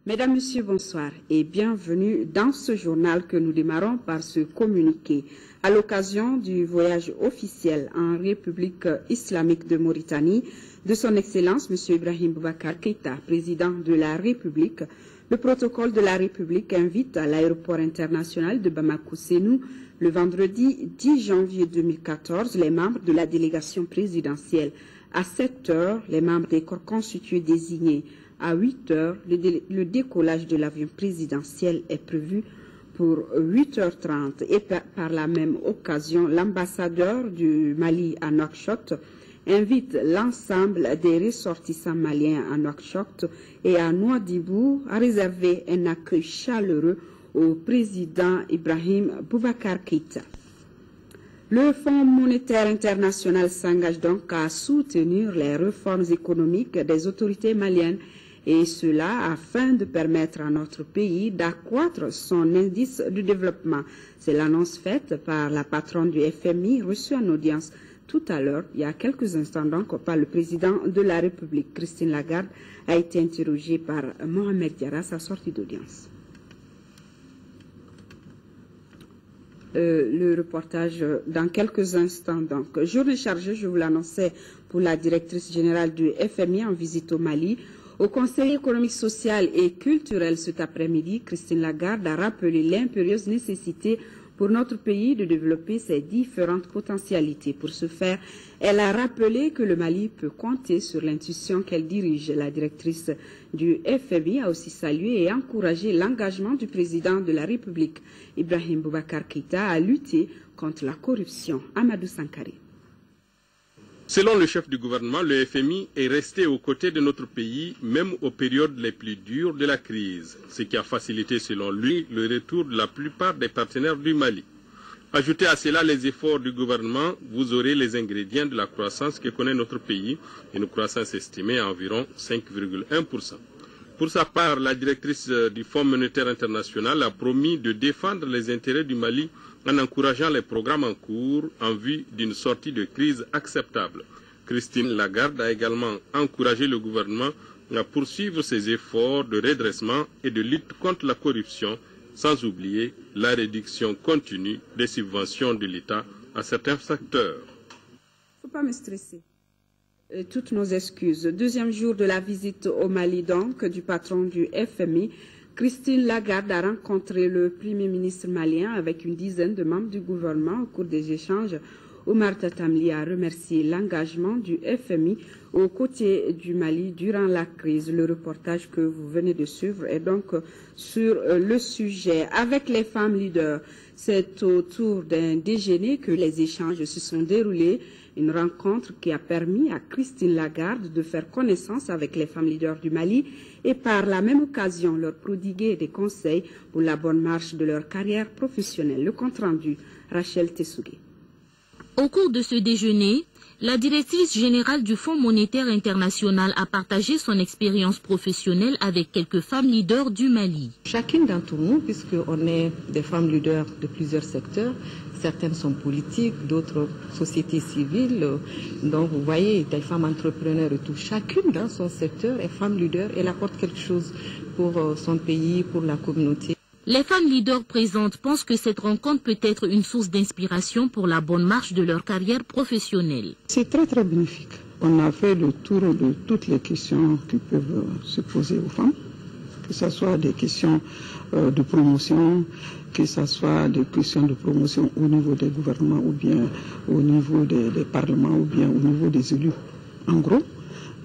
Mesdames, Messieurs, bonsoir et bienvenue dans ce journal que nous démarrons par ce communiqué à l'occasion du voyage officiel en République islamique de Mauritanie de son Excellence M. Ibrahim Boubacar Keïta, président de la République. Le protocole de la République invite à l'aéroport international de Bamako-Sénou le vendredi 10 janvier 2014 les membres de la délégation présidentielle. À 7 heures, les membres des corps constitués désignés. À 8 heures, le décollage de l'avion présidentiel est prévu pour 8h30 et par la même occasion, l'ambassadeur du Mali à Nouakchott invite l'ensemble des ressortissants maliens à Nouakchott et à Nouadhibou à réserver un accueil chaleureux au président Ibrahim Boubacar Keïta. Le Fonds monétaire international s'engage donc à soutenir les réformes économiques des autorités maliennes et cela afin de permettre à notre pays d'accroître son indice de développement. C'est l'annonce faite par la patronne du FMI reçue en audience tout à l'heure, il y a quelques instants donc, par le président de la République. Christine Lagarde a été interrogée par Mohamed Diarra à sa sortie d'audience. Le reportage dans quelques instants. Donc, journée chargée, je vous l'annonçais, pour la directrice générale du FMI en visite au Mali. Au Conseil économique, social et culturel cet après-midi, Christine Lagarde a rappelé l'impérieuse nécessité pour notre pays de développer ses différentes potentialités. Pour ce faire, elle a rappelé que le Mali peut compter sur l'intuition qu'elle dirige. La directrice du FMI a aussi salué et encouragé l'engagement du président de la République, Ibrahim Boubacar Keïta, à lutter contre la corruption. Amadou Sankari. Selon le chef du gouvernement, le FMI est resté aux côtés de notre pays, même aux périodes les plus dures de la crise, ce qui a facilité, selon lui, le retour de la plupart des partenaires du Mali. Ajoutez à cela les efforts du gouvernement, vous aurez les ingrédients de la croissance que connaît notre pays, une croissance estimée à environ 5,1%. Pour sa part, la directrice du Fonds monétaire international a promis de défendre les intérêts du Mali en encourageant les programmes en cours en vue d'une sortie de crise acceptable. Christine Lagarde a également encouragé le gouvernement à poursuivre ses efforts de redressement et de lutte contre la corruption, sans oublier la réduction continue des subventions de l'État à certains secteurs. Il ne faut pas me stresser. Toutes nos excuses. Deuxième jour de la visite au Mali donc du patron du FMI, Christine Lagarde a rencontré le Premier ministre malien avec une dizaine de membres du gouvernement au cours des échanges. Oumar Tatamli a remercié l'engagement du FMI aux côtés du Mali durant la crise. Le reportage que vous venez de suivre est donc sur le sujet. Avec les femmes leaders, c'est autour d'un déjeuner que les échanges se sont déroulés. Une rencontre qui a permis à Christine Lagarde de faire connaissance avec les femmes leaders du Mali et par la même occasion leur prodiguer des conseils pour la bonne marche de leur carrière professionnelle. Le compte rendu, Rachel Tessougué. Au cours de ce déjeuner, la directrice générale du Fonds monétaire international a partagé son expérience professionnelle avec quelques femmes leaders du Mali. Chacune d'entre nous, puisqu'on est des femmes leaders de plusieurs secteurs, certaines sont politiques, d'autres sociétés civiles. Donc vous voyez, des femmes entrepreneurs et tout. Chacune dans son secteur est femme leader. Elle apporte quelque chose pour son pays, pour la communauté. Les femmes leaders présentes pensent que cette rencontre peut être une source d'inspiration pour la bonne marche de leur carrière professionnelle. C'est très très bénéfique. On a fait le tour de toutes les questions qui peuvent se poser aux femmes, que ce soit des questions de promotion, que ce soit des questions de promotion au niveau des gouvernements ou bien au niveau des parlements ou bien au niveau des élus. En gros,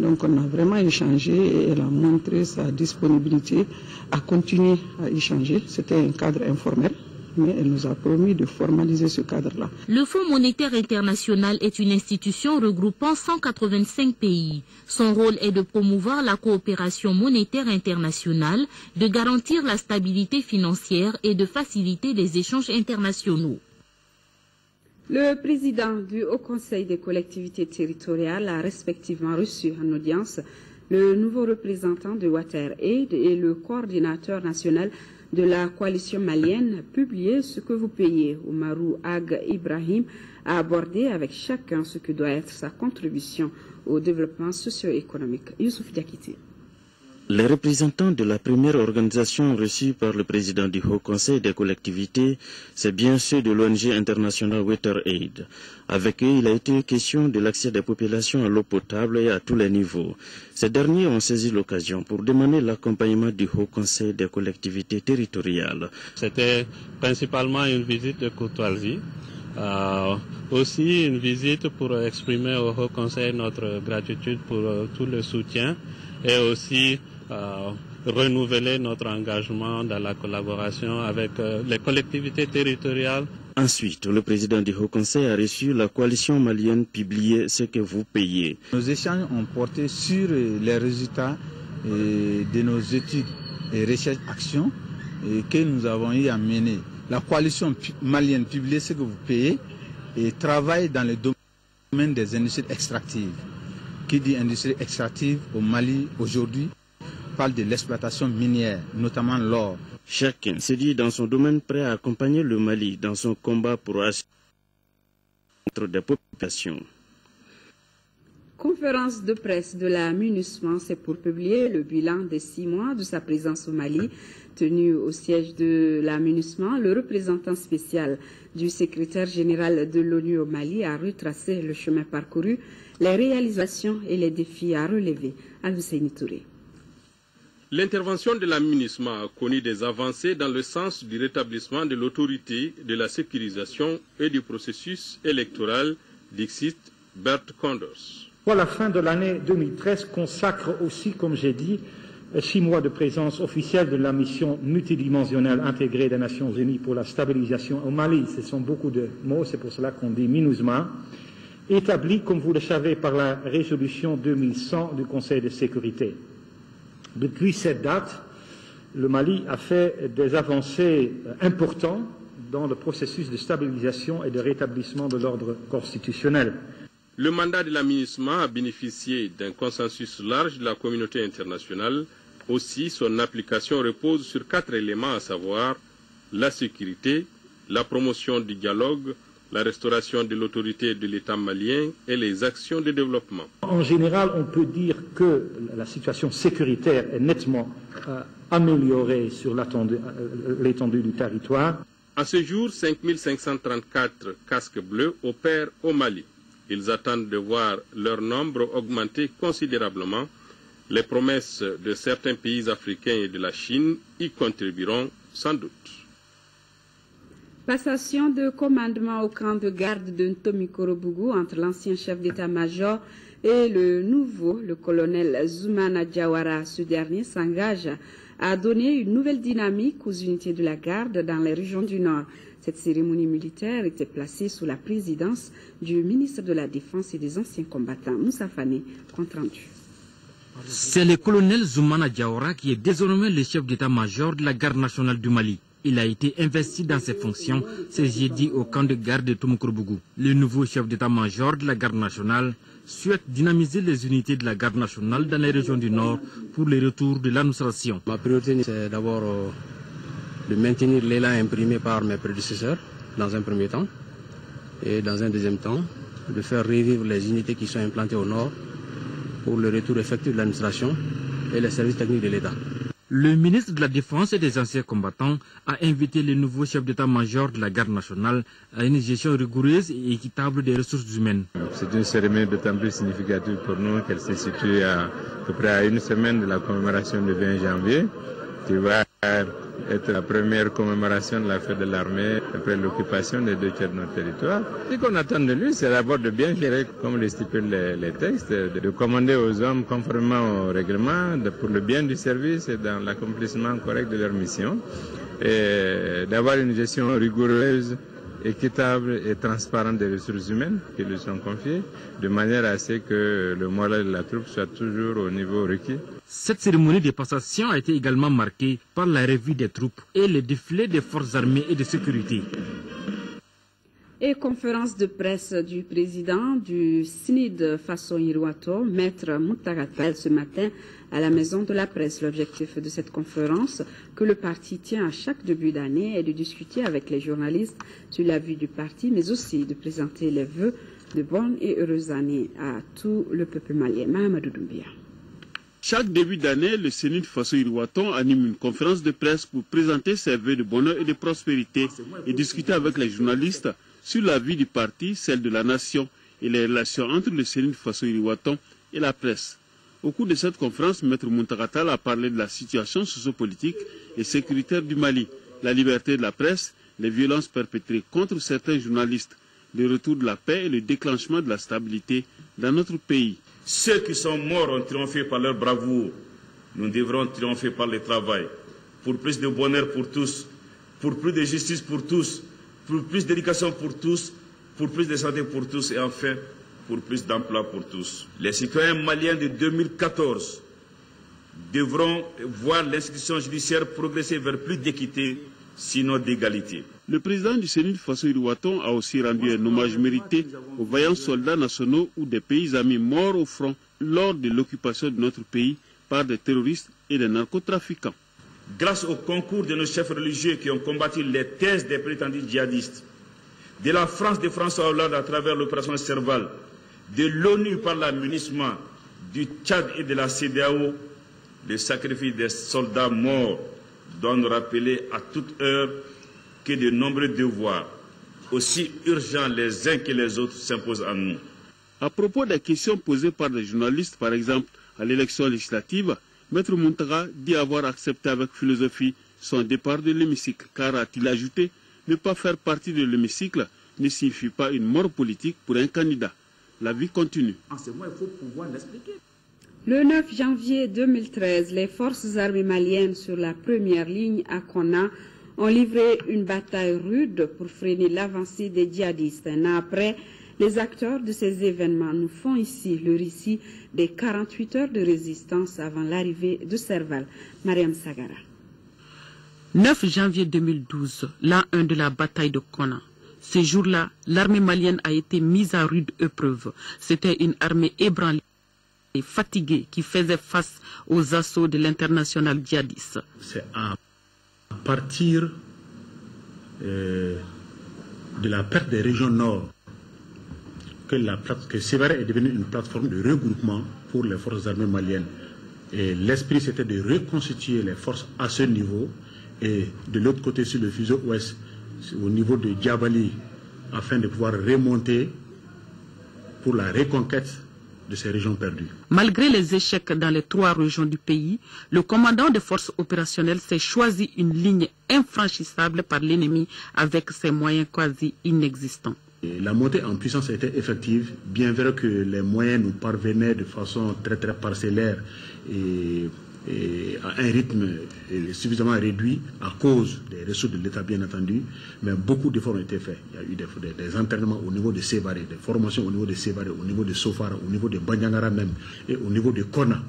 donc on a vraiment échangé et elle a montré sa disponibilité à continuer à échanger. C'était un cadre informel, mais elle nous a promis de formaliser ce cadre-là. Le Fonds monétaire international est une institution regroupant 185 pays. Son rôle est de promouvoir la coopération monétaire internationale, de garantir la stabilité financière et de faciliter les échanges internationaux. Le président du Haut Conseil des collectivités territoriales a respectivement reçu en audience le nouveau représentant de WaterAid et le coordinateur national de la coalition malienne. Publié ce que vous payez. Oumarou Ag Ibrahim a abordé avec chacun ce que doit être sa contribution au développement socio-économique. Youssouf Diakité. Les représentants de la première organisation reçue par le président du Haut Conseil des collectivités, c'est bien ceux de l'ONG internationale WaterAid. Avec eux, il a été question de l'accès des populations à l'eau potable et à tous les niveaux. Ces derniers ont saisi l'occasion pour demander l'accompagnement du Haut Conseil des collectivités territoriales. C'était principalement une visite de courtoisie. Aussi une visite pour exprimer au Haut Conseil notre gratitude pour tout le soutien et aussi renouveler notre engagement dans la collaboration avec les collectivités territoriales. Ensuite, le président du Haut Conseil a reçu la coalition malienne publier ce que vous payez. Nos échanges ont porté sur les résultats de nos études et recherches-actions que nous avons eu à mener. La coalition malienne publie ce que vous payez et travaille dans le domaine des industries extractives. Qui dit industrie extractive au Mali aujourd'hui parle de l'exploitation minière, notamment l'or. Chacun se dit dans son domaine prêt à accompagner le Mali dans son combat pour assurer des populations. Conférence de presse de la MINUSMA, c'est pour publier le bilan des 6 mois de sa présence au Mali. Tenu au siège de la MINUSMA, le représentant spécial du secrétaire général de l'ONU au Mali a retracé le chemin parcouru, les réalisations et les défis à relever. Al-Husseini Touré. L'intervention de la MINUSMA a connu des avancées dans le sens du rétablissement de l'autorité, de la sécurisation et du processus électoral, dixit Bert Koenders. La fin de l'année 2013 consacre aussi, comme j'ai dit, 6 mois de présence officielle de la mission multidimensionnelle intégrée des Nations Unies pour la stabilisation au Mali. Ce sont beaucoup de mots, c'est pour cela qu'on dit MINUSMA, établie, comme vous le savez, par la résolution 2100 du Conseil de sécurité. Depuis cette date, le Mali a fait des avancées importantes dans le processus de stabilisation et de rétablissement de l'ordre constitutionnel. Le mandat de la MINUSMA a bénéficié d'un consensus large de la communauté internationale. Aussi, son application repose sur 4 éléments, à savoir la sécurité, la promotion du dialogue, la restauration de l'autorité de l'État malien et les actions de développement. En général, on peut dire que la situation sécuritaire est nettement améliorée sur l'étendue du territoire. À ce jour, 5534 casques bleus opèrent au Mali. Ils attendent de voir leur nombre augmenter considérablement. Les promesses de certains pays africains et de la Chine y contribueront sans doute. Passation de commandement au camp de garde de Ntomikorobougou entre l'ancien chef d'état-major et le nouveau, le colonel Zoumana Diawara. Ce dernier s'engage à donner une nouvelle dynamique aux unités de la garde dans les régions du Nord. Cette cérémonie militaire était placée sous la présidence du ministre de la Défense et des anciens combattants, Moussa Fane, compte rendu. C'est le colonel Zoumana Diawara qui est désormais le chef d'état-major de la garde nationale du Mali. Il a été investi dans ses fonctions ce jeudi au camp de garde de Tomokorobougou. Le nouveau chef d'état-major de la garde nationale souhaite dynamiser les unités de la garde nationale dans les régions du Nord pour le retour de l'administration. Ma priorité, c'est d'abord de maintenir l'élan imprimé par mes prédécesseurs dans un premier temps et dans un deuxième temps de faire revivre les unités qui sont implantées au Nord pour le retour effectif de l'administration et les services techniques de l'État. Le ministre de la Défense et des anciens combattants a invité le nouveau chef d'état-major de la garde nationale à une gestion rigoureuse et équitable des ressources humaines. C'est une cérémonie d'autant plus significative pour nous qu'elle se situe à peu près à une semaine de la commémoration du 20 janvier, qui va être la première commémoration de la fête de l'armée après l'occupation des 2 tiers de notre territoire. Ce qu'on attend de lui, c'est d'abord de bien gérer, comme le stipulent les textes, de commander aux hommes conformément au règlement, pour le bien du service et dans l'accomplissement correct de leur mission, et d'avoir une gestion rigoureuse, équitable et transparente des ressources humaines qui lui sont confiées, de manière à ce que le moral de la troupe soit toujours au niveau requis. Cette cérémonie de passation a été également marquée par la revue des troupes et le défilé des forces armées et de sécurité. Et conférence de presse du président du SNID Faso Iruato, Maître Moutagatal, ce matin à la Maison de la Presse. L'objectif de cette conférence, que le parti tient à chaque début d'année, est de discuter avec les journalistes sur la vie du parti, mais aussi de présenter les vœux de bonnes et heureuses années à tout le peuple malien. Mahamadou Doumbia. Chaque début d'année, le CENID Faso Iriwaton anime une conférence de presse pour présenter ses vœux de bonheur et de prospérité et discuter avec les journalistes sur la vie du parti, celle de la nation et les relations entre le CENID Faso Iriwaton et la presse. Au cours de cette conférence, Maître Muntagatal a parlé de la situation sociopolitique et sécuritaire du Mali, la liberté de la presse, les violences perpétrées contre certains journalistes, le retour de la paix et le déclenchement de la stabilité dans notre pays. Ceux qui sont morts ont triomphé par leur bravoure. Nous devrons triompher par le travail. Pour plus de bonheur pour tous, pour plus de justice pour tous, pour plus d'éducation pour tous, pour plus de santé pour tous et enfin pour plus d'emploi pour tous. Les citoyens maliens de 2014 devront voir l'institution judiciaire progresser vers plus d'équité, sinon d'égalité. Le président du CENID Faso Iriwaton a aussi rendu un hommage mérité aux vaillants soldats nationaux ou des pays amis morts au front lors de l'occupation de notre pays par des terroristes et des narcotrafiquants. Grâce au concours de nos chefs religieux qui ont combattu les thèses des prétendus djihadistes, de la France de François Hollande à travers l'opération Serval, de l'ONU par l'amunissement, du Tchad et de la CEDEAO, le sacrifice des soldats morts doit nous rappeler à toute heure que de nombreux devoirs, aussi urgents les uns que les autres, s'imposent à nous. À propos des questions posées par des journalistes, par exemple à l'élection législative, Maître Muntaga dit avoir accepté avec philosophie son départ de l'hémicycle, car, a-t-il ajouté, ne pas faire partie de l'hémicycle ne signifie pas une mort politique pour un candidat. La vie continue. En ce moment, il faut pouvoir l'expliquer. Le 9 janvier 2013, les forces armées maliennes sur la première ligne à Konna ont livré une bataille rude pour freiner l'avancée des djihadistes. Un an après, les acteurs de ces événements nous font ici le récit des 48 heures de résistance avant l'arrivée de Serval. Mariam Sagara. 9 janvier 2012, l'an 1 de la bataille de Konna. Ce jour-là, l'armée malienne a été mise à rude épreuve. C'était une armée ébranlée et fatiguée qui faisait face aux assauts de l'international djihadiste. C'est à partir de la perte des régions nord que Sévaré est devenu une plateforme de regroupement pour les forces armées maliennes. Et l'esprit, c'était de reconstituer les forces à ce niveau et de l'autre côté, sur le fuseau ouest, au niveau de Djabali, afin de pouvoir remonter pour la reconquête de ces régions perdues. Malgré les échecs dans les 3 régions du pays, le commandant des forces opérationnelles s'est choisi une ligne infranchissable par l'ennemi avec ses moyens quasi inexistants. Et la montée en puissance était effective, bien vrai que les moyens nous parvenaient de façon très parcellaire et à un rythme suffisamment réduit à cause des ressources de l'État bien entendu, mais beaucoup d'efforts ont été faits. Il y a eu des entraînements au niveau de Sévaré, des formations au niveau de Sévaré, au niveau de Sofara, au niveau de Banyangara même, et au niveau de Konna.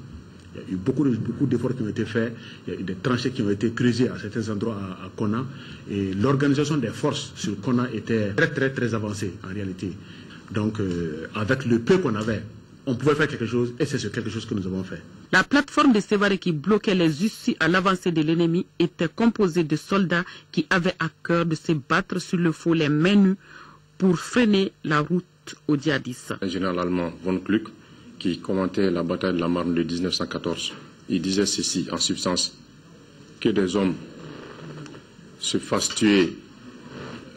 Il y a eu beaucoup d'efforts qui ont été faits, il y a eu des tranchées qui ont été creusées à certains endroits à Konna, et l'organisation des forces sur Konna était très avancée en réalité. Donc avec le peu qu'on avait, on pouvait faire quelque chose et c'est quelque chose que nous avons fait. La plateforme de Sévaré qui bloquait les issues à l'avancée de l'ennemi était composée de soldats qui avaient à cœur de se battre sur le feu les mains nues pour freiner la route aux djihadistes. Un général allemand, von Kluck, qui commentait la bataille de la Marne de 1914, il disait ceci en substance, que des hommes se fassent tuer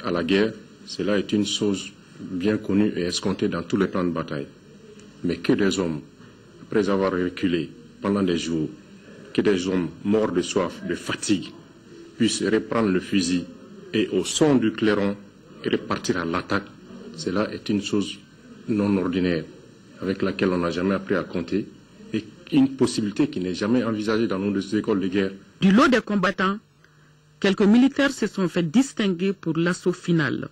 à la guerre, cela est une chose bien connue et escomptée dans tous les plans de bataille. Mais que des hommes, après avoir reculé pendant des jours, que des hommes morts de soif, de fatigue, puissent reprendre le fusil et au son du clairon repartir à l'attaque, cela est une chose non ordinaire avec laquelle on n'a jamais appris à compter et une possibilité qui n'est jamais envisagée dans nos écoles de guerre. Du lot des combattants, quelques militaires se sont fait distinguer pour l'assaut final.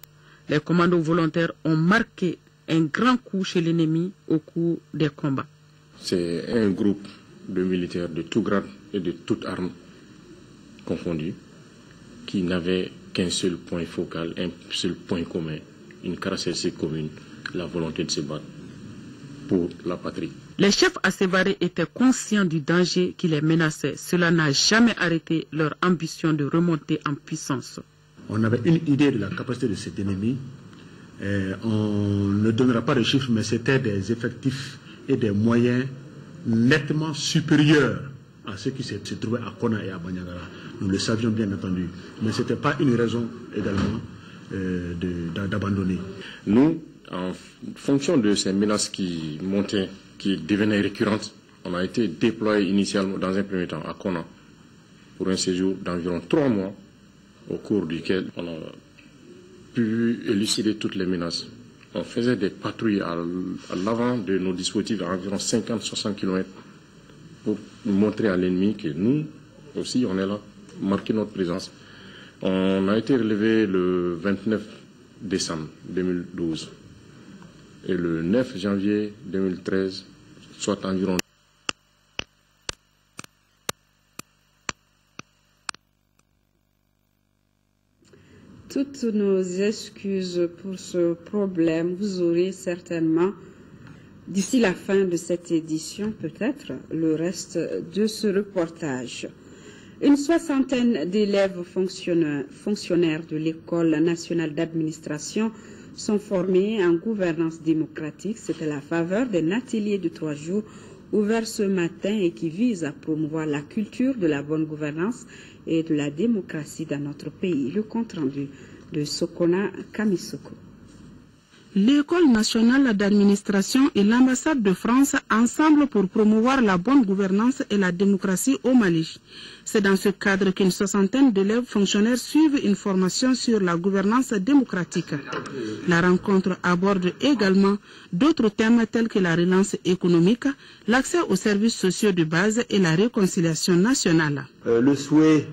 Les commandos volontaires ont marqué un grand coup chez l'ennemi au cours des combats. C'est un groupe de militaires de tout grade et de toutes armes confondues qui n'avaient qu'un seul point focal, un seul point commun, une caractéristique commune, la volonté de se battre pour la patrie. Les chefs à Sévaré étaient conscients du danger qui les menaçait. Cela n'a jamais arrêté leur ambition de remonter en puissance. On avait une idée de la capacité de cet ennemi. On ne donnera pas de chiffres, mais c'était des effectifs et des moyens nettement supérieur à ce qui s'est trouvé à Kona et à Bandiagara. Nous le savions bien entendu, mais ce n'était pas une raison également d'abandonner. Nous, en fonction de ces menaces qui montaient, qui devenaient récurrentes, on a été déployé initialement dans un premier temps à Kona pour un séjour d'environ 3 mois, au cours duquel on a pu élucider toutes les menaces. On faisait des patrouilles à l'avant de nos dispositifs à environ 50-60 km pour montrer à l'ennemi que nous aussi on est là, marquer notre présence. On a été relevé le 29 décembre 2012 et le 9 janvier 2013, soit environ. Toutes nos excuses pour ce problème. Vous aurez certainement, d'ici la fin de cette édition, peut-être, le reste de ce reportage. Une soixantaine d'élèves fonctionnaires de l'École nationale d'administration sont formés en gouvernance démocratique. C'est à la faveur d'un atelier de 3 jours ouvert ce matin et qui vise à promouvoir la culture de la bonne gouvernance et de la démocratie dans notre pays. Le compte rendu de Sokona Kamisoko. L'École nationale d'administration et l'ambassade de France ensemble pour promouvoir la bonne gouvernance et la démocratie au Mali. C'est dans ce cadre qu'une soixantaine d'élèves fonctionnaires suivent une formation sur la gouvernance démocratique. La rencontre aborde également d'autres thèmes tels que la relance économique, l'accès aux services sociaux de base et la réconciliation nationale. Le souhait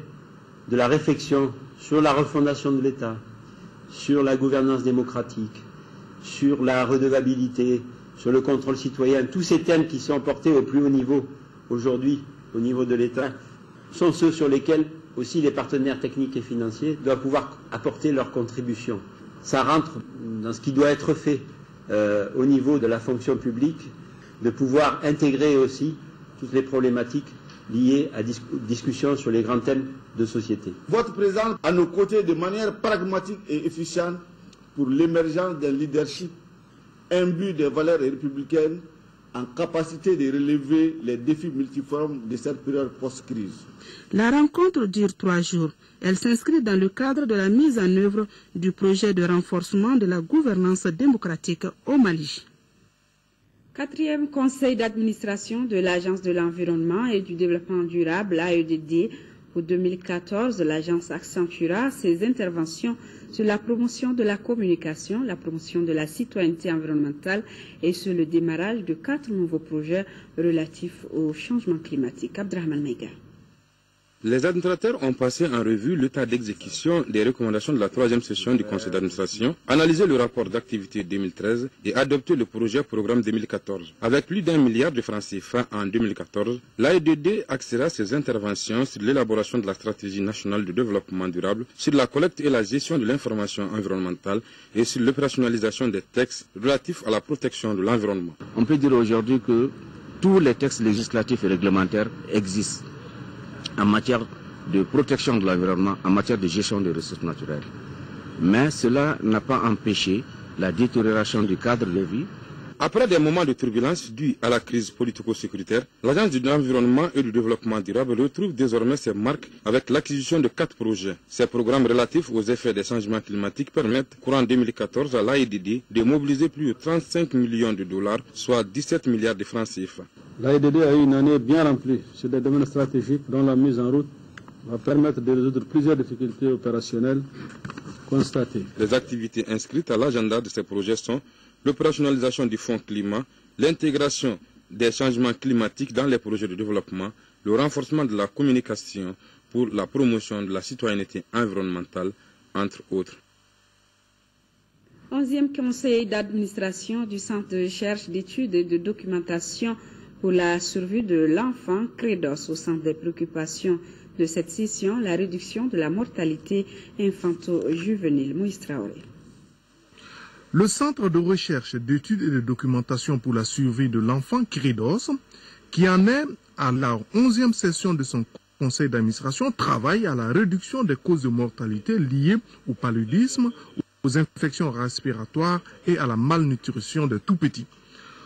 de la réflexion sur la refondation de l'État, sur la gouvernance démocratique, sur la redevabilité, sur le contrôle citoyen, tous ces thèmes qui sont portés au plus haut niveau aujourd'hui, au niveau de l'État, sont ceux sur lesquels aussi les partenaires techniques et financiers doivent pouvoir apporter leur contribution. Ça rentre dans ce qui doit être fait au niveau de la fonction publique, de pouvoir intégrer aussi toutes les problématiques liées à discussions sur les grands thèmes de société. Votre présence à nos côtés de manière pragmatique et efficiente pour l'émergence d'un leadership imbu des valeurs républicaines en capacité de relever les défis multiformes de cette période post-crise. La rencontre dure 3 jours. Elle s'inscrit dans le cadre de la mise en œuvre du projet de renforcement de la gouvernance démocratique au Mali. 4e conseil d'administration de l'Agence de l'environnement et du développement durable, AEDD, pour 2014, l'agence accentuera ses interventions sur la promotion de la communication, la promotion de la citoyenneté environnementale et sur le démarrage de 4 nouveaux projets relatifs au changement climatique. Abdrahman Meiga. Les administrateurs ont passé en revue l'état d'exécution des recommandations de la 3e session du conseil d'administration, analysé le rapport d'activité 2013 et adopté le projet programme 2014. Avec plus d'1 milliard de francs CFA en 2014, l'AEDD axera ses interventions sur l'élaboration de la stratégie nationale de développement durable, sur la collecte et la gestion de l'information environnementale et sur l'opérationnalisation des textes relatifs à la protection de l'environnement. On peut dire aujourd'hui que tous les textes législatifs et réglementaires existent en matière de protection de l'environnement, en matière de gestion des ressources naturelles. Mais cela n'a pas empêché la détérioration du cadre de vie. Après des moments de turbulence dus à la crise politico-sécuritaire, l'Agence de l'environnement et du développement durable retrouve désormais ses marques avec l'acquisition de 4 projets. Ces programmes relatifs aux effets des changements climatiques permettent, courant 2014, à l'AEDD de mobiliser plus de 35 millions de dollars, soit 17 milliards de francs CFA. L'AEDD a eu une année bien remplie sur des domaines stratégiques dont la mise en route va permettre de résoudre plusieurs difficultés opérationnelles constatées. Les activités inscrites à l'agenda de ces projets sont l'opérationnalisation du fonds climat, l'intégration des changements climatiques dans les projets de développement, le renforcement de la communication pour la promotion de la citoyenneté environnementale, entre autres. 11e conseil d'administration du Centre de recherche, d'études et de documentation pour la survie de l'enfant, CREDOS, au centre des préoccupations de cette session, la réduction de la mortalité infanto-juvénile. Moïse Traoré. Le Centre de recherche, d'études et de documentation pour la survie de l'enfant, CREDOS, qui en est à la 11e session de son conseil d'administration, travaille à la réduction des causes de mortalité liées au paludisme, aux infections respiratoires et à la malnutrition des tout-petits.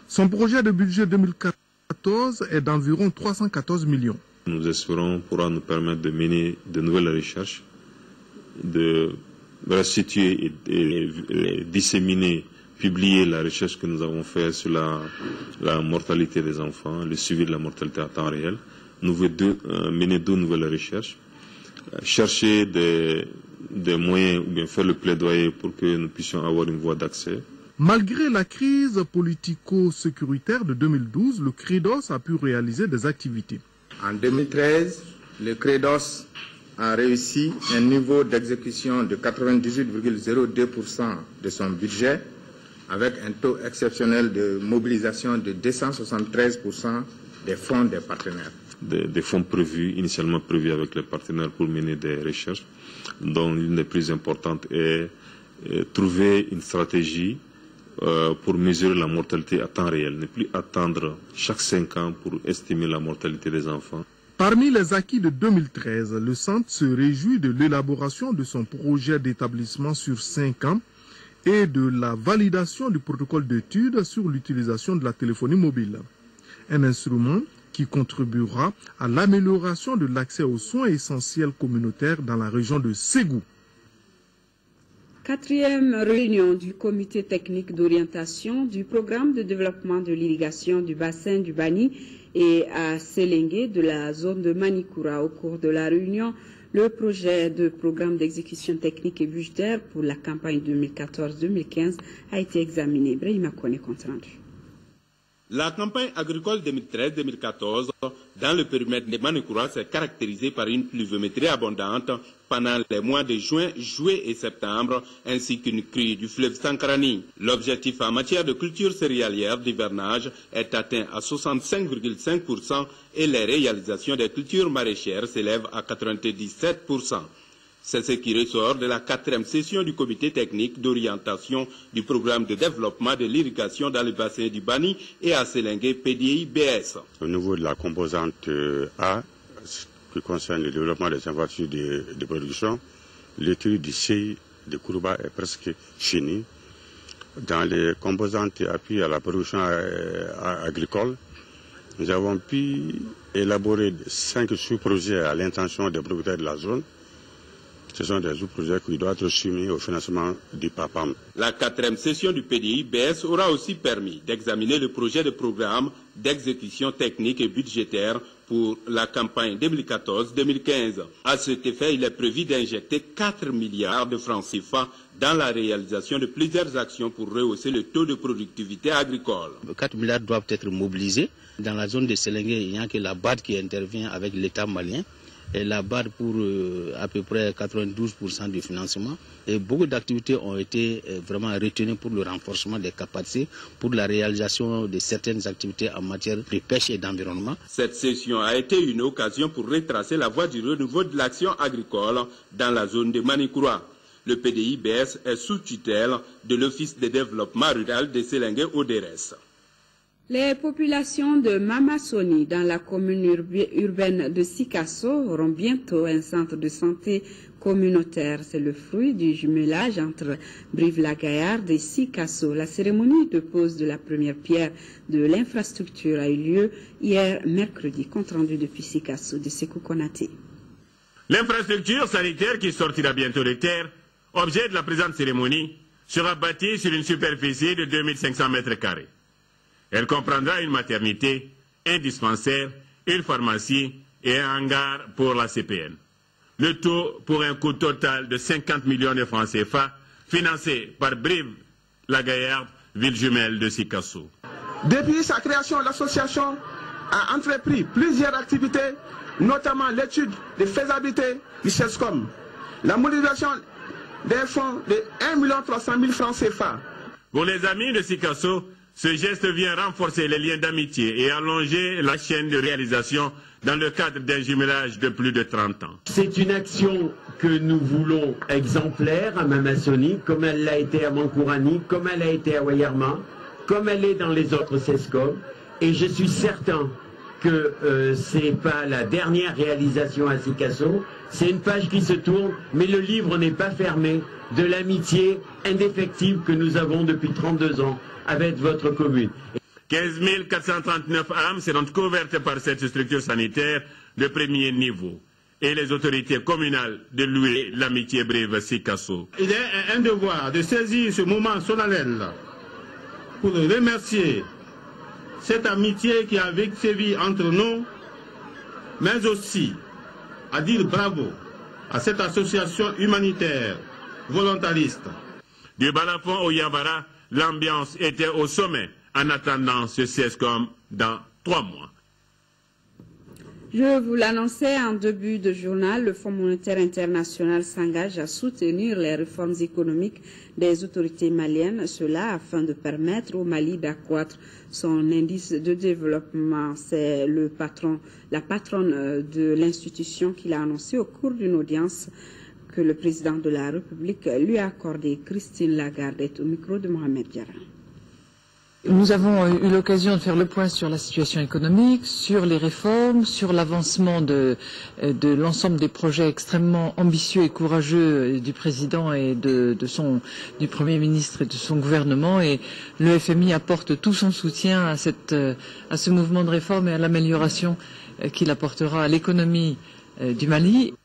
Son projet de budget 2014 2014 est d'environ 314 millions. Nous espérons pourra nous permettre de mener de nouvelles recherches, de restituer et disséminer, publier la recherche que nous avons faite sur la mortalité des enfants, le suivi de la mortalité à temps réel. Nous voulons mener deux nouvelles recherches, chercher des moyens ou bien faire le plaidoyer pour que nous puissions avoir une voie d'accès. Malgré la crise politico-sécuritaire de 2012, le CREDOS a pu réaliser des activités. En 2013, le CREDOS a réussi un niveau d'exécution de 98,02% de son budget, avec un taux exceptionnel de mobilisation de 273% des fonds des partenaires. Des fonds initialement prévus avec les partenaires pour mener des recherches, dont l'une des plus importantes est trouver une stratégie pour mesurer la mortalité à temps réel, ne plus attendre chaque 5 ans pour estimer la mortalité des enfants. Parmi les acquis de 2013, le centre se réjouit de l'élaboration de son projet d'établissement sur 5 ans et de la validation du protocole d'étude sur l'utilisation de la téléphonie mobile. Un instrument qui contribuera à l'amélioration de l'accès aux soins essentiels communautaires dans la région de Ségou. 4e réunion du comité technique d'orientation du programme de développement de l'irrigation du bassin du Bani et à Sélengué de la zone de Manikura. Au cours de la réunion, le projet de programme d'exécution technique et budgétaire pour la campagne 2014-2015 a été examiné. Brahima Kone, compte rendu. La campagne agricole 2013-2014 dans le périmètre de Manikura s'est caractérisée par une pluviométrie abondante pendant les mois de juin, juillet et septembre, ainsi qu'une crue du fleuve Sankarani. L'objectif en matière de culture céréalière d'hivernage est atteint à 65,5% et les réalisations des cultures maraîchères s'élèvent à 97%. C'est ce qui ressort de la 4e session du comité technique d'orientation du programme de développement de l'irrigation dans le bassin du Bani et à Sélengué PDI-BS. Au niveau de la composante A, qui concerne le développement des infrastructures de production, l'étude du CI de Kourouba est presque finie. Dans les composantes appui à la production agricole, nous avons pu élaborer 5 sous-projets à l'intention des propriétaires de la zone. Ce sont des sous-projets qui doivent être soumis au financement du PAPAM. La 4e session du PDI-BS aura aussi permis d'examiner le projet de programme d'exécution technique et budgétaire pour la campagne 2014-2015. À cet effet, il est prévu d'injecter 4 milliards de francs CFA dans la réalisation de plusieurs actions pour rehausser le taux de productivité agricole. 4 milliards doivent être mobilisés. Dans la zone de Sélengué, il n'y a que la BAD qui intervient avec l'État malien. Et la barre pour à peu près 92% du financement. Et beaucoup d'activités ont été vraiment retenues pour le renforcement des capacités, pour la réalisation de certaines activités en matière de pêche et d'environnement. Cette session a été une occasion pour retracer la voie du renouveau de l'action agricole dans la zone de Manikura. Le PDI-BS est sous tutelle de l'Office de développement rural de Sélengué-Odérès. Les populations de Mamasoni dans la commune urbaine de Sikasso auront bientôt un centre de santé communautaire. C'est le fruit du jumelage entre Brive-la-Gaillarde et Sikasso. La cérémonie de pose de la première pierre de l'infrastructure a eu lieu hier mercredi. Compte rendu depuis Sikasso de Sekou Konaté. L'infrastructure sanitaire qui sortira bientôt de terre, objet de la présente cérémonie, sera bâtie sur une superficie de 2500 mètres carrés. Elle comprendra une maternité, un dispensaire, une pharmacie et un hangar pour la CPN. Le tout pour un coût total de 50 millions de francs CFA, financé par Brive-la-Gaillarde, ville jumelle de Sikasso. Depuis sa création, l'association a entrepris plusieurs activités, notamment l'étude de faisabilité du CESCOM, la mobilisation des fonds de 1 300 000 francs CFA. Pour les amis de Sikasso, ce geste vient renforcer les liens d'amitié et allonger la chaîne de réalisation dans le cadre d'un jumelage de plus de 30 ans. C'est une action que nous voulons exemplaire à Mamasoni, comme elle l'a été à Mankourani, comme elle a été à Wayarma, comme elle est dans les autres CESCOM. Et je suis certain que ce n'est pas la dernière réalisation à Sikasso, c'est une page qui se tourne, mais le livre n'est pas fermé de l'amitié indéfectible que nous avons depuis 32 ans avec votre commune. 15 439 âmes seront couvertes par cette structure sanitaire de premier niveau. Et les autorités communales de louer l'amitié brève Sikasso. Il est un devoir de saisir ce moment solennel pour remercier cette amitié qui a sévi entre nous, mais aussi à dire bravo à cette association humanitaire volontariste. Du Balafon au Yabara, l'ambiance était au sommet en attendant ce CESCOM dans 3 mois. Je vous l'annonçais en début de journal, le Fonds monétaire international s'engage à soutenir les réformes économiques des autorités maliennes, cela afin de permettre au Mali d'accroître son indice de développement. C'est la patronne de l'institution qui l'a annoncé au cours d'une audience que le président de la République lui a accordée. Christine Lagarde est au micro de Mohamed Diarra. Nous avons eu l'occasion de faire le point sur la situation économique, sur les réformes, sur l'avancement de l'ensemble des projets extrêmement ambitieux et courageux du président et du Premier ministre et de son gouvernement. Et le FMI apporte tout son soutien à ce mouvement de réforme et à l'amélioration qu'il apportera à l'économie du Mali.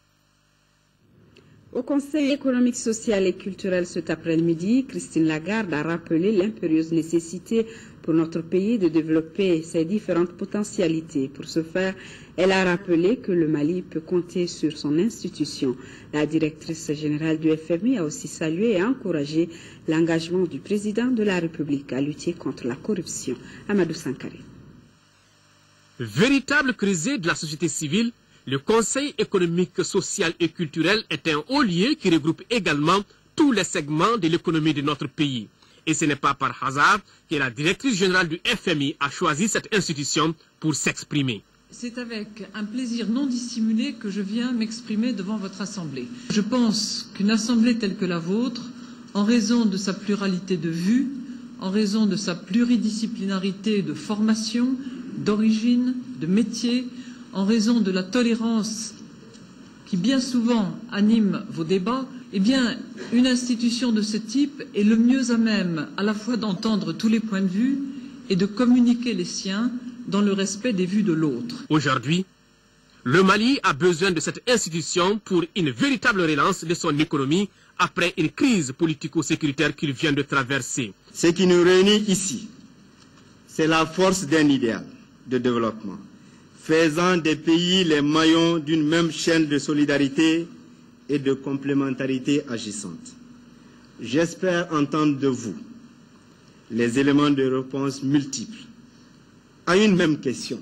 Au Conseil économique, social et culturel cet après-midi, Christine Lagarde a rappelé l'impérieuse nécessité pour notre pays de développer ses différentes potentialités. Pour ce faire, elle a rappelé que le Mali peut compter sur son institution. La directrice générale du FMI a aussi salué et encouragé l'engagement du président de la République à lutter contre la corruption. Amadou Sankari. Véritable creuset de la société civile, le Conseil économique, social et culturel est un haut lieu qui regroupe également tous les segments de l'économie de notre pays. Et ce n'est pas par hasard que la directrice générale du FMI a choisi cette institution pour s'exprimer. C'est avec un plaisir non dissimulé que je viens m'exprimer devant votre Assemblée. Je pense qu'une Assemblée telle que la vôtre, en raison de sa pluralité de vues, en raison de sa pluridisciplinarité de formation, d'origine, de métier, en raison de la tolérance qui bien souvent anime vos débats, eh bien, une institution de ce type est le mieux à même à la fois d'entendre tous les points de vue et de communiquer les siens dans le respect des vues de l'autre. Aujourd'hui, le Mali a besoin de cette institution pour une véritable relance de son économie après une crise politico-sécuritaire qu'il vient de traverser. Ce qui nous réunit ici, c'est la force d'un idéal de développement, faisant des pays les maillons d'une même chaîne de solidarité et de complémentarité agissante. J'espère entendre de vous les éléments de réponse multiples à une même question.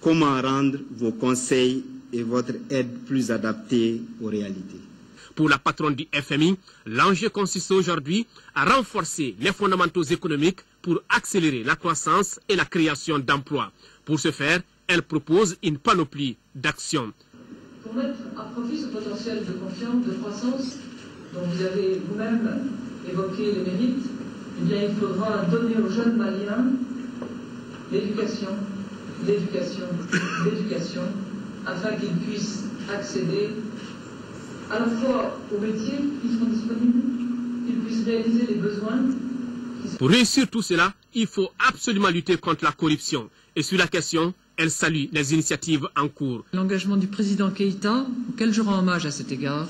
Comment rendre vos conseils et votre aide plus adaptés aux réalités? Pour la patronne du FMI, l'enjeu consiste aujourd'hui à renforcer les fondamentaux économiques pour accélérer la croissance et la création d'emplois. Pour ce faire, elle propose une panoplie d'actions. Pour mettre à profit ce potentiel de confiance, de croissance, dont vous avez vous-même évoqué les mérites, eh bien, il faudra donner aux jeunes Maliens l'éducation, afin qu'ils puissent accéder à la fois aux métiers qui seront disponibles, qu'ils puissent réaliser les besoins. Pour réussir tout cela, il faut absolument lutter contre la corruption. Et sur la question, elle salue les initiatives en cours. L'engagement du président Keïta, auquel je rends hommage à cet égard,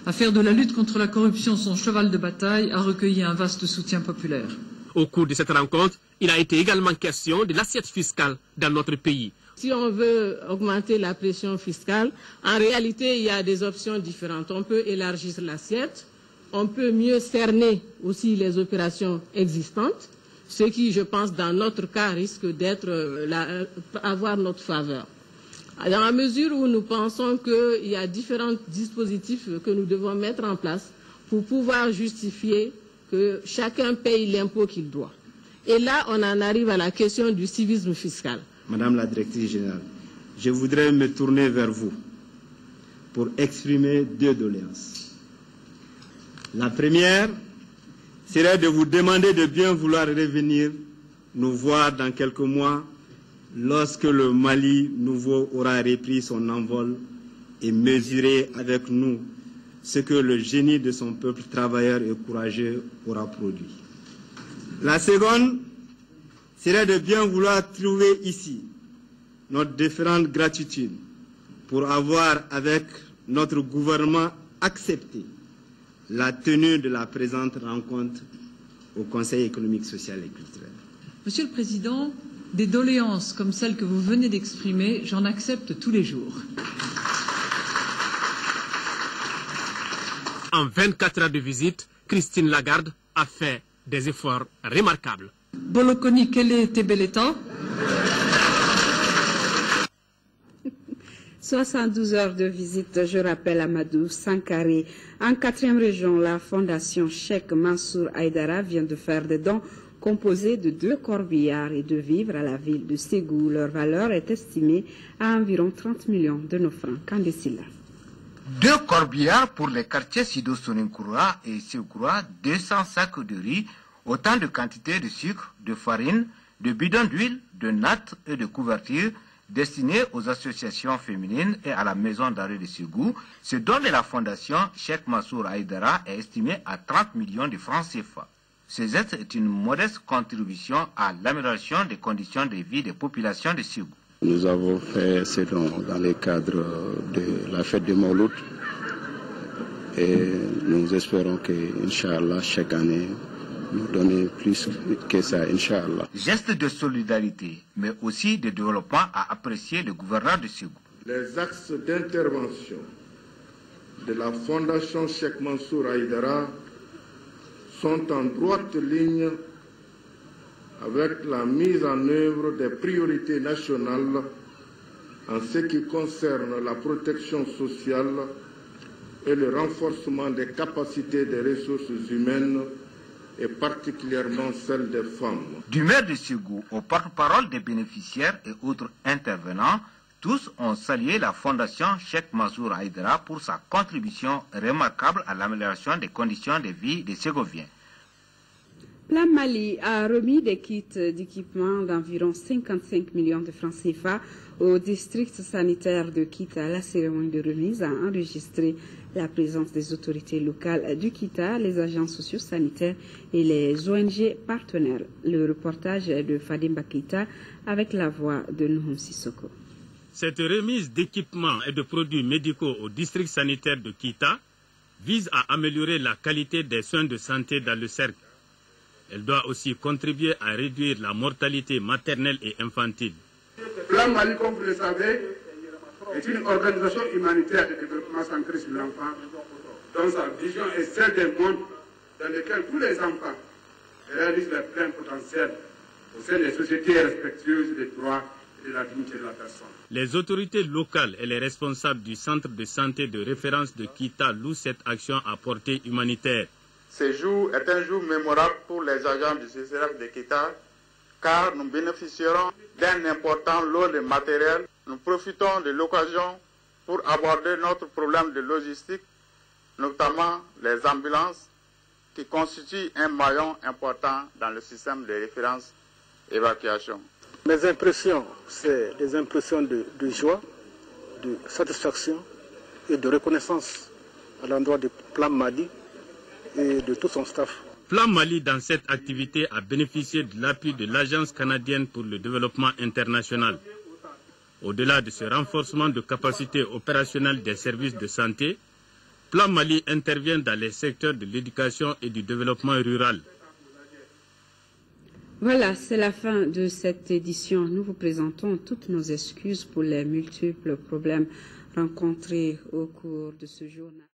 à faire de la lutte contre la corruption son cheval de bataille, a recueilli un vaste soutien populaire. Au cours de cette rencontre, il a été également question de l'assiette fiscale dans notre pays. Si on veut augmenter la pression fiscale, en réalité, il y a des options différentes. On peut élargir l'assiette, on peut mieux cerner aussi les opérations existantes, ce qui, je pense, dans notre cas, risque avoir notre faveur. Dans la mesure où nous pensons qu'il y a différents dispositifs que nous devons mettre en place pour pouvoir justifier que chacun paye l'impôt qu'il doit. Et là, on en arrive à la question du civisme fiscal. Madame la directrice générale, je voudrais me tourner vers vous pour exprimer 2 doléances. La première serait de vous demander de bien vouloir revenir nous voir dans quelques mois lorsque le Mali nouveau aura repris son envol et mesurer avec nous ce que le génie de son peuple travailleur et courageux aura produit. La seconde serait de bien vouloir trouver ici notre différente gratitude pour avoir, avec notre gouvernement, accepté la tenue de la présente rencontre au Conseil économique, social et culturel. Monsieur le Président, des doléances comme celle que vous venez d'exprimer, j'en accepte tous les jours. En 24 heures de visite, Christine Lagarde a fait des efforts remarquables. Bolokoni Kele Tebeletan. 72 heures de visite, je rappelle Amadou Sankaré. En 4e région, la fondation Cheikh Mansour Aïdara vient de faire des dons composés de 2 corbillards et de vivres à la ville de Ségou. Leur valeur est estimée à environ 30 millions de nos francs. Kandesila. 2 corbillards pour les quartiers Sido-Soninkoura et Ségouroua, 200 sacs de riz, autant de quantités de sucre, de farine, de bidons d'huile, de nattes et de couvertures destinés aux associations féminines et à la maison d'arrêt de Ségou. Ce don de la fondation Cheikh Mansour Aïdara est estimé à 30 millions de francs CFA. Ce geste est une modeste contribution à l'amélioration des conditions de vie des populations de Ségou. Nous avons fait ce don dans le cadre de la fête de Mouloud et nous espérons que, Inch'Allah, chaque année, nous donner plus que ça, Inch'Allah. Geste de solidarité, mais aussi de développement à apprécier le gouverneur de Ségou. Les axes d'intervention de la Fondation Cheikh Mansour Aïdara sont en droite ligne avec la mise en œuvre des priorités nationales en ce qui concerne la protection sociale et le renforcement des capacités des ressources humaines et particulièrement celle des femmes. Du maire de Ségou au porte-parole des bénéficiaires et autres intervenants, tous ont salué la fondation Cheikh Mansour Aïdara pour sa contribution remarquable à l'amélioration des conditions de vie des Ségoviens. Plan Mali a remis des kits d'équipement d'environ 55 millions de francs CFA au district sanitaire de Kita. La cérémonie de remise a enregistré la présence des autorités locales du Kita, les agents socio-sanitaires et les ONG partenaires. Le reportage est de Fadim Bakita avec la voix de Nouhoum Sissoko. Cette remise d'équipements et de produits médicaux au district sanitaire de Kita vise à améliorer la qualité des soins de santé dans le cercle. Elle doit aussi contribuer à réduire la mortalité maternelle et infantile. Le Plan Mali, comme vous le savez, est une organisation humanitaire de développement centré sur l'enfant, dont sa vision est celle d'un monde dans lequel tous les enfants réalisent leur plein potentiel au sein des sociétés respectueuses des droits et de la dignité de la personne. Les autorités locales et les responsables du centre de santé de référence de Kita louent cette action à portée humanitaire. Ce jour est un jour mémorable pour les agents du CCRF de Kita, car nous bénéficierons d'un important lot de matériel. Nous profitons de l'occasion pour aborder notre problème de logistique, notamment les ambulances, qui constituent un maillon important dans le système de référence évacuation. Mes impressions, c'est des impressions de joie, de satisfaction et de reconnaissance à l'endroit du Plan Mali et de tout son staff. Plan Mali, dans cette activité, a bénéficié de l'appui de l'Agence canadienne pour le développement international. Au-delà de ce renforcement de capacité opérationnelle des services de santé, Plan Mali intervient dans les secteurs de l'éducation et du développement rural. Voilà, c'est la fin de cette édition. Nous vous présentons toutes nos excuses pour les multiples problèmes rencontrés au cours de ce journal.